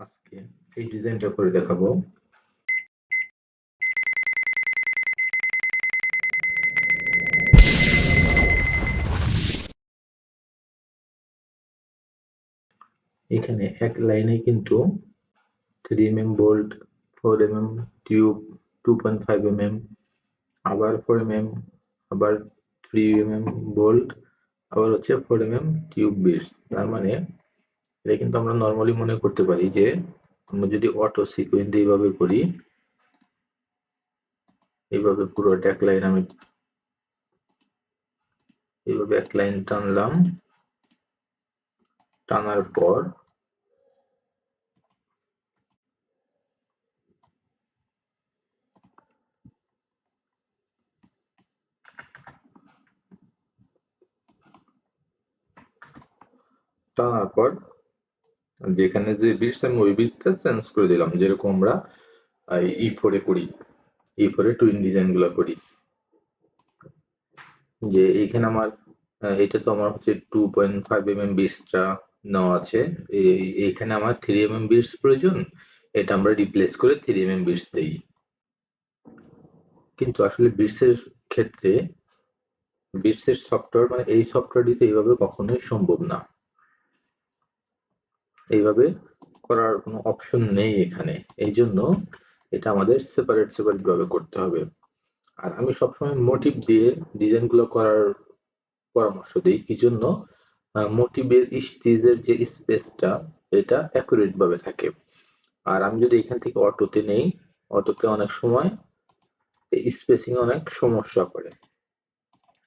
আজকে এই ডিজাইনটা করে দেখাবো। এখানে এক লাইনে কিন্তু 3 mm bolt, 4 mm tube, 2.5 mm, আবার 4 mm, আবার 3 mm বোল্ট, আবার হচ্ছে 4 mm টিউব বিটস। তার মানে এটা কিন্তু আমরা নর্মালি মনে করতে পারি যে আমরা যদি অটো সিকোয়েন্স এইভাবে করি, এইভাবে পুরোটা এক লাইন আমি এইভাবে এক লাইন টানলাম, টানার পর টানার পর যেখানে যে বিটস আমি ওই বিটসটা চেঞ্জ করে দিলাম, যেরকম আমরা E4 এ করি, E4 এ টুইন ডিজাইন গুলো করি। যে এইখানে আমার এটা তো আমার হচ্ছে 2.5 mm বিটসটা নেওয়া আছে, এইখানে আমার 3 mm বিটস প্রয়োজন, এটা আমরা রিপ্লেস করে 3 mm বিটস দেই। কিন্তু আসলে বিটসের ক্ষেত্রে বিটসের সফটওয়্যার মানে এই সফটওয়্যারটিতে এইভাবে কখনোই সম্ভব না, এইভাবে করার কোনো অপশন নেই এখানে। এই জন্য এটা আমাদের সেপারেট সেপারেট ভাবে করতে হবে। আর আমি সবসময় মোটিভ দিয়ে ডিজাইন গুলো করার পরামর্শ দিই, কি জন্য? মোটিভের স্টিচের যে স্পেসটা এটা অ্যাকুরেট ভাবে থাকে। আর আমি যদি এখান থেকে অটোতে নেই, অটোতে অনেক সময় স্পেসিং অনেক সমস্যা করে,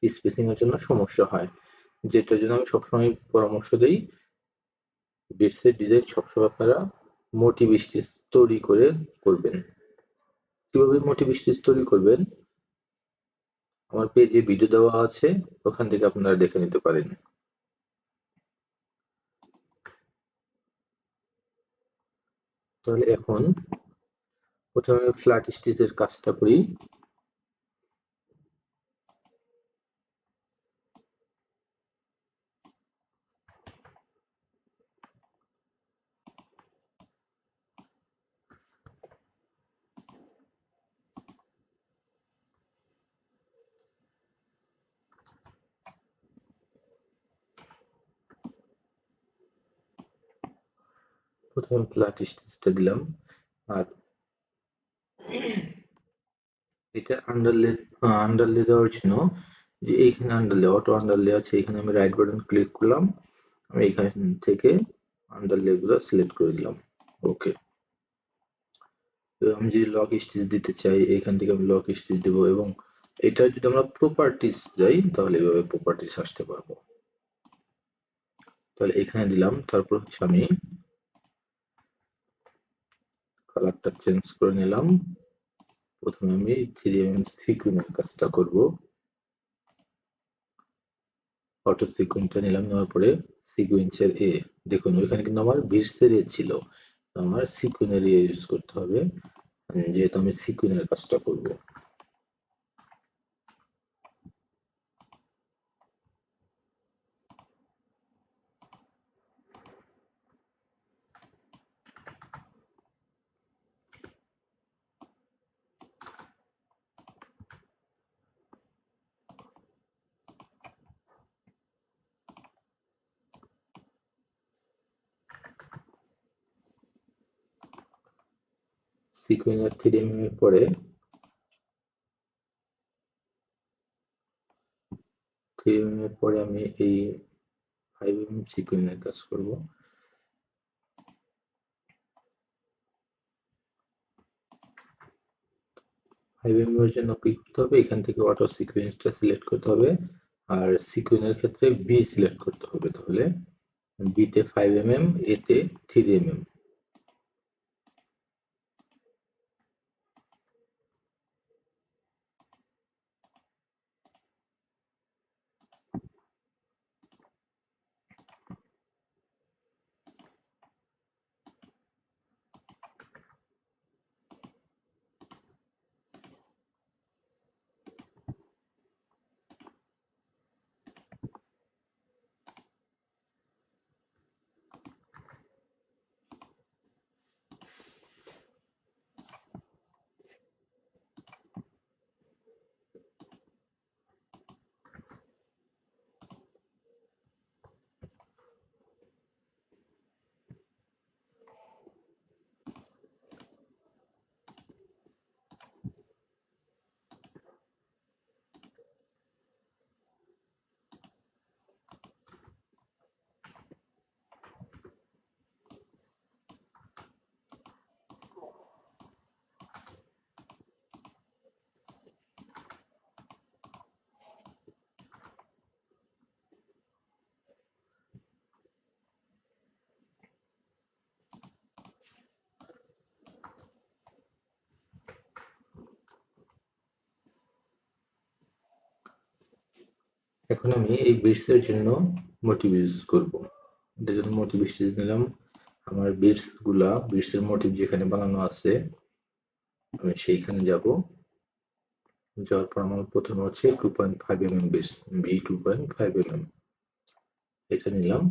স্পেসিং এর জন্য সমস্যা হয়, যেটার জন্য আমি সবসময় পরামর্শ দিই বিটসের ডিজাইন সবসময় আপনারা মোটিভ স্টিচ তৈরি করে করবেন। কিভাবে মোটিভ স্টিচ তৈরি করবেন আমার পেজে ভিডিও দেওয়া আছে, ওখান থেকে আপনারা দেখে নিতে পারেন। তাহলে এখন প্রথমে ফ্ল্যাট স্টিচের কাজটা করি। প্রথমে ফ্ল্যাট স্টিচটা দিলাম, আর এটা আন্ডারলে আন্ডারলে দেওয়ার জন্য যে এইখানে আন্ডারলে অটো আন্ডারলে আছে, এখানে আমি রাইট বাটন ক্লিক করলাম, আমি এখান থেকে আন্ডারলে গুলো সিলেক্ট করে দিলাম। ওকে, আমি যদি লক স্টিচ দিতে চাই এখান থেকে আমি লক স্টিচ দেবো, এবং এটা যদি আমরা প্রপার্টিস যাই তাহলে এভাবে প্রপার্টিস আসতে পারবো। তাহলে এখানে দিলাম, তারপর হচ্ছে আমি কালারটা চেঞ্জ করে নিলাম। প্রথমে আমি 3 mm সিকুয়েন্সের কাজটা করব। অটো সিকুয়েন্সটা নিলাম, নেওয়ার পরে সিকুয়েন্সের এ, দেখুন ওইখানে কিন্তু আমার বিটসের এ ছিল, আমার সিকুয়েন্সের এ ইউজ করতে হবে, যেহেতু আমি সিকুয়েন্সের কাজটা করব। সিকুয়েন্সের 3 mm এর পরে 3 mm এর পরে আমি এই 5 mm সিকুয়েন্সের কাজ করব। 5 mm এর জন্য কি করতে হবে, এখান থেকে অটো সিকুয়েন্সটা সিলেক্ট করতে হবে, আর সিকুয়েন্সের ক্ষেত্রে বি সিলেক্ট করতে হবে। তাহলে বি তে 5 mm, এ তে 3 mm। এখন আমি এই বিটসের জন্য মোটিভ ইউজ করব। এটার জন্য মোটিভ স্টেজ নিলাম। আমার বিটসের মোটিভ যেখানে বানানো আছে আমি সেইখানে যাব। যাওয়ার পর আমার প্রথমে হচ্ছে 2.5 mm বিটস, V 2.5 mm এটা নিলাম।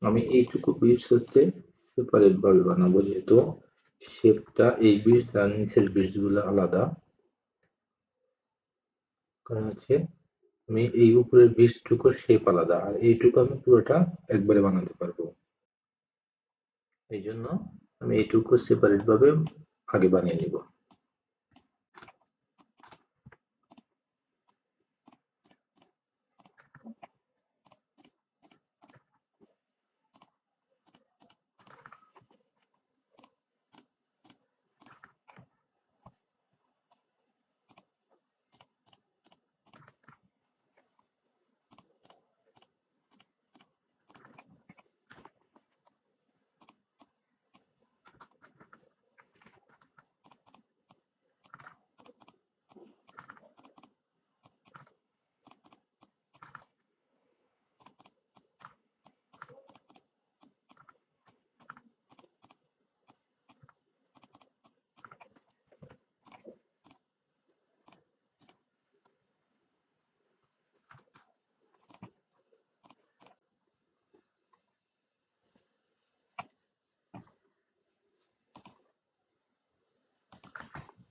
আমি এইটুকু বিটস হচ্ছে সেপারেট ভাবে বানাবো, যেহেতু শেপটা এই বিটস আর নিচের বিটস গুলো আলাদা। কারণ হচ্ছে আমি এই উপরের বিটস টুকুর শেপ আলাদা, আর এইটুকু আমি পুরোটা একবারে বানাতে পারবো। এই জন্য আমি এইটুকু সেপারেট ভাবে আগে বানিয়ে নিব।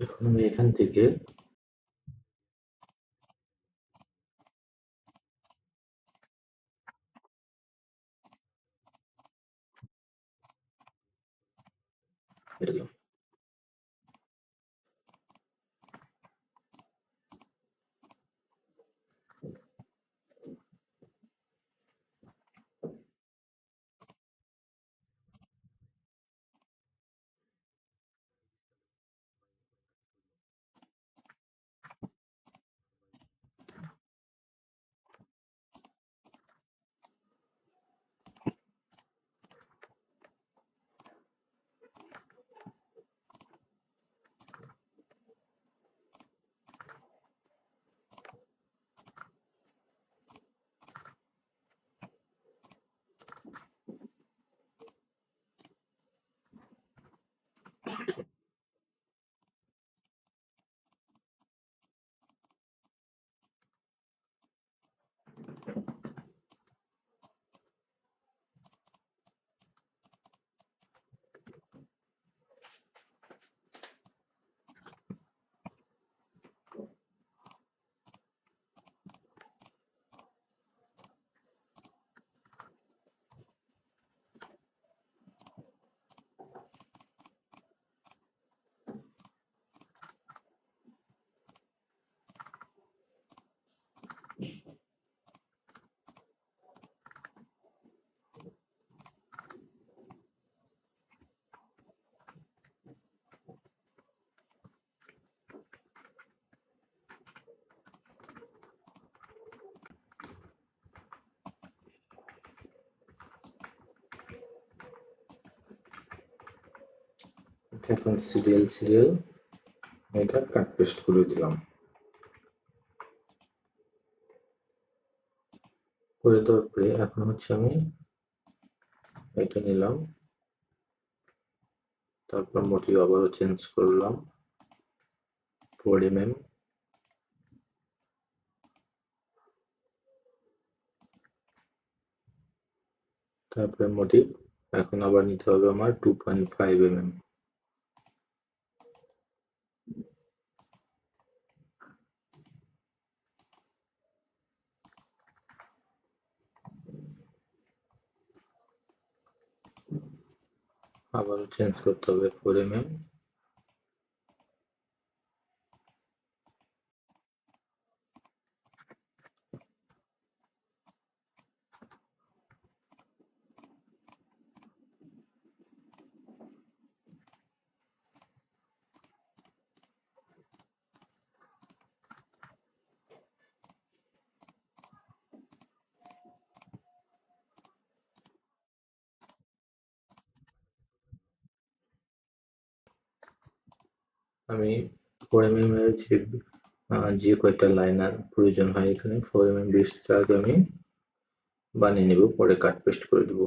এখন আমি এখান থেকে এরকম এখন সিরিয়াল এটা কাট পেস্ট করে দিলাম। করে দেওয়ার পরে এখন হচ্ছে আমি এটা নিলাম, তারপর মোটিভ আবারও চেঞ্জ করলাম 4 mm, তারপরে মোটিভ এখন আবার নিতে হবে আমার 2.5 mm। আবার চেঞ্জ করতে হবে 4 mm। আমি 4 mm এর যে কয়টা লাইনার প্রয়োজন হয় এখানে 4 mm বিটসটা আগে আমি বানিয়ে নেব, পরে কাট পেস্ট করে দেব।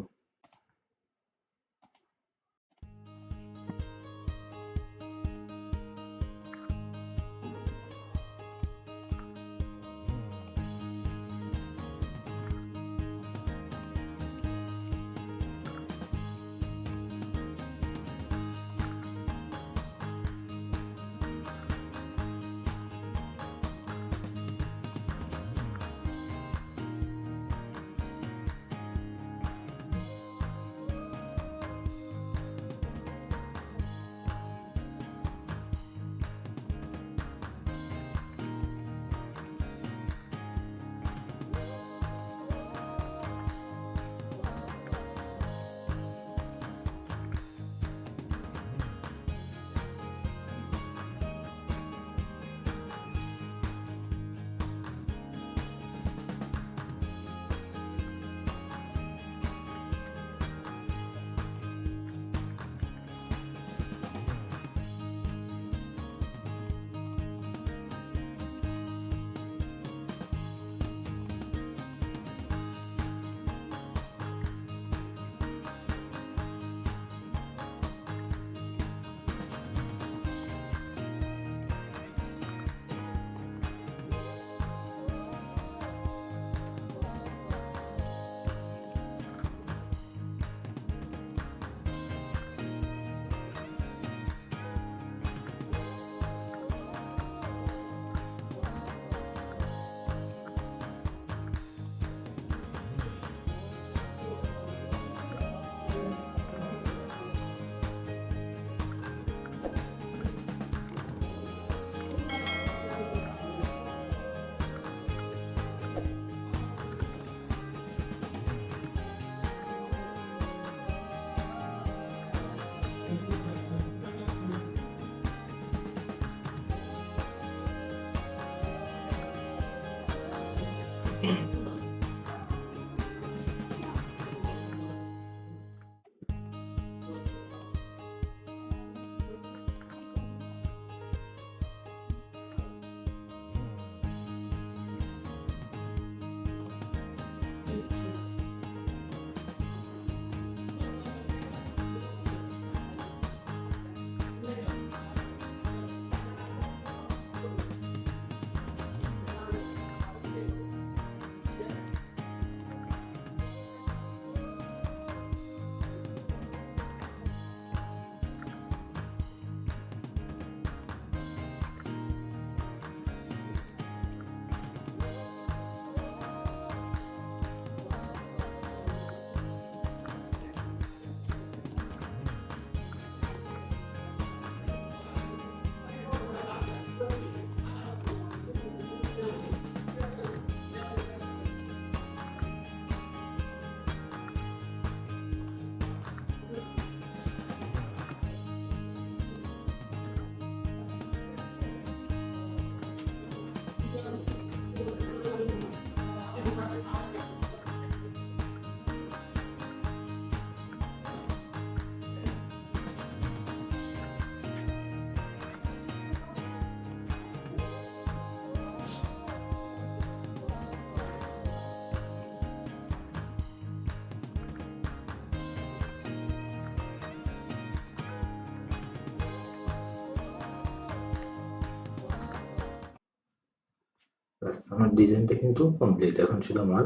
ব্যাস, আমার ডিজাইনটা কিন্তু কমপ্লিট। এখন শুধু আমার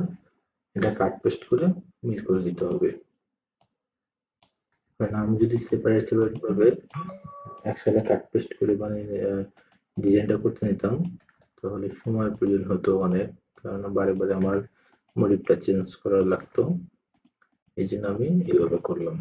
এটা কাট পেস্ট করে মিল করে দিতে হবে। কারণ আমি যদি সেপারেট সেপারেট ভাবে একসাথে কাট পেস্ট করে বানিয়ে ডিজাইনটা করতে নিতাম, তাহলে সময়ের প্রয়োজন হতো অনেক, কারণ বারে বারে আমার মডিফটা চেঞ্জ করা লাগতো। এই জন্য আমি এইভাবে করলাম।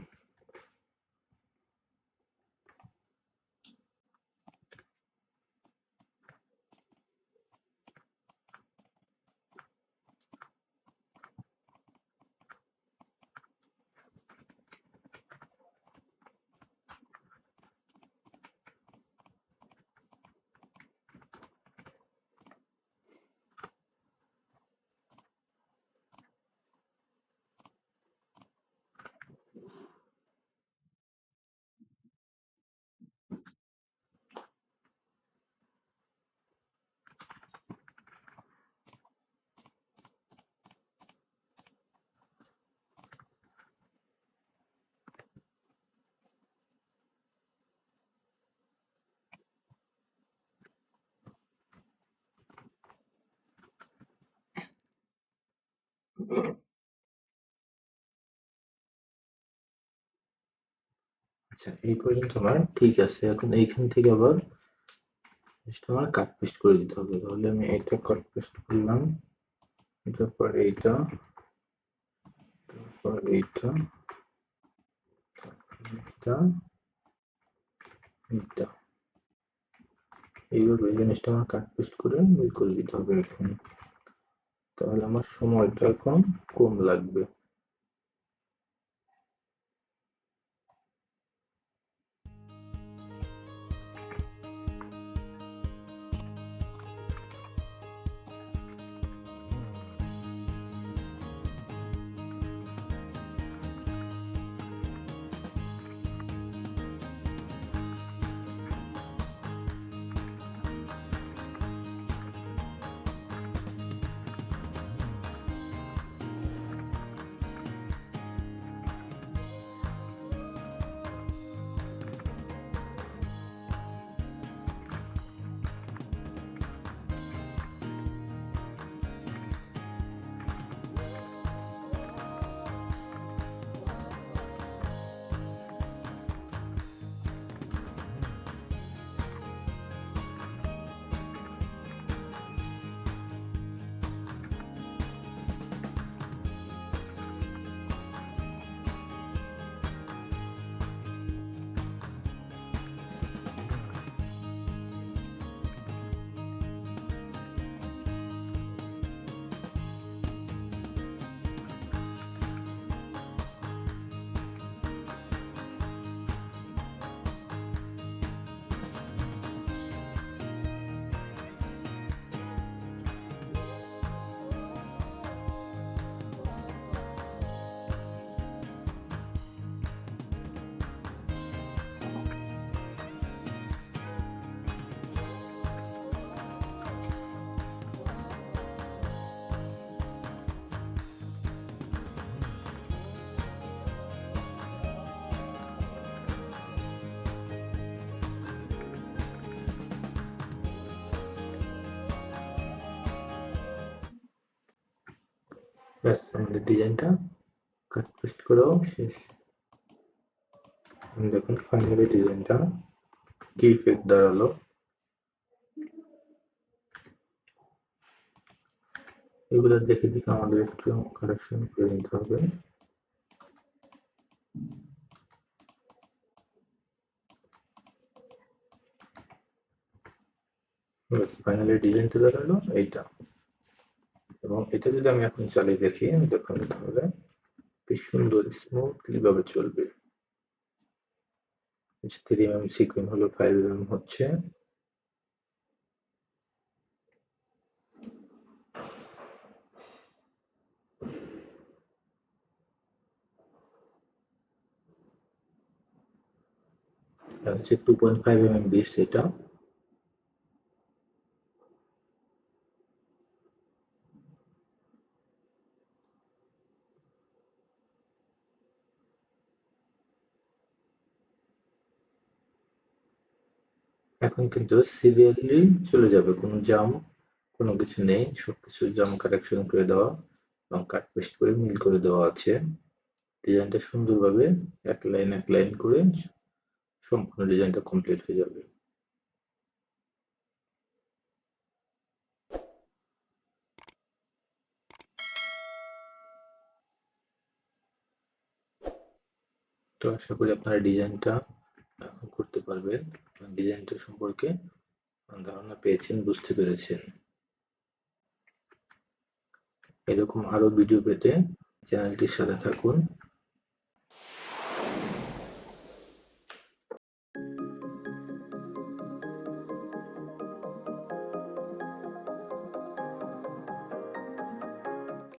আচ্ছা, এই পর্যন্ত আমার ঠিক আছে। এখন এইখান থেকে আবার জিনিসটা আমার কাট পেস্ট করে দিতে হবে। তাহলে আমি এটা কাট পেস্ট করলাম, এটার পর এইটা, তারপর এইটা, এটা, এটা। এইভাবে এই জিনিসটা আমার কাট পেস্ট করে বের করে দিতে হবে এখন। তাহলে আমার সময়টা এখন কম লাগবে। ব্যাস, আমাদের ডিজাইনটা কাট পেস্ট করাও শেষ। দেখুন ফাইনালি ডিজাইনটা কি ইফেক্ট দাঁড়ালো। এগুলো দেখে দেখে আমাদের একটু কারেকশন করে নিতে হবে। ফাইনালি ডিজাইনটা দাঁড়ালো এইটা। এবং এটা যদি আমি এখন চালিয়ে দেখি, দেখুন তাহলে বেশ সুন্দর স্মুথলি ভাবে চলবে। 3 mm সিকোয়েন্স হলো 5 mm হচ্ছে। হচ্ছে 2.5 mm বিটস এটা। এখন কিন্তু সিরিয়ালি চলে যাবে, কোনো জাম কোনো কিছু নেই, সবকিছু জাম কারেকশন করে দেওয়া এবং কাট পেস্ট করে মিল করে দেওয়া আছে। ডিজাইনটা সুন্দরভাবে এক লাইন করে সম্পূর্ণ ডিজাইনটা কমপ্লিট হয়ে যাবে। তো আশা করি আপনারা ডিজাইনটা এখন করতে পারবেন, ডিজাইনটা সম্পর্কে ধারণা পেয়েছেন, বুঝতে পেরেছেন। এরকম আরো ভিডিও পেতে চ্যানেলটির সাথে থাকুন।